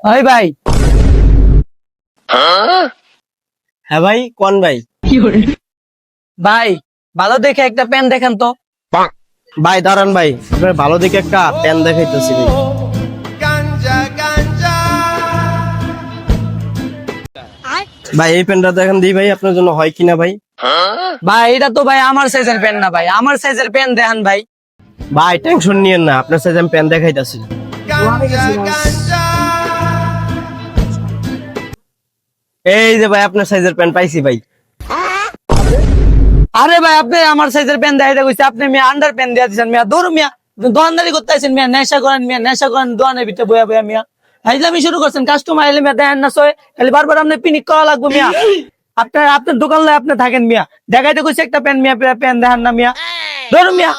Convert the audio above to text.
ওই ভাই। হ্যাঁ ভাই, কোন ভাই? ভাই ভালো দেখে একটা প্যান দেখান তো। ভাই দাঁড়ান ভাই, আপনার ভালো দেখে একটা প্যান দেখাইতেছি ভাই। ভাই এই প্যানটা দেখেন দিই ভাই, আপনার জন্য হয় কিনা ভাই। ভাই এটা তো ভাই আমার সাইজের প্যান না ভাই, আমার সাইজের প্যান দেখান ভাই। ভাই টেনশন নিয়েন না, আপনার সাথে আমি প্যান দেখাইতেছি। এই যে ভাই আপনার সাইজের প্যান পাইছি ভাই। আরে ভাই আপনি আমার সাইজের প্যান দেখাইতে কইছে, আপনি মিয়া আন্ডার প্যান দিয়া দিছেন মিয়া। দৌড় মিয়া, দোকানদারি করতে আছেন মিয়া, নেশা করেন মিয়া, নেশা করেন দোকানের ভিতরে বয়া বয়া মিয়া। হাইজলামি শুরু করছেন, কাস্টমার এলে মিয়া দেন না সয়, খালি বারবার আপনি পিনিক করা লাগবে মিয়া। আপনার আপনার দোকান লাই আপনি থাকেন মিয়া, দেখাইতে কইছে একটা প্যান মিয়া, প্যান দেখান না মিয়া। দৌড় মিয়া।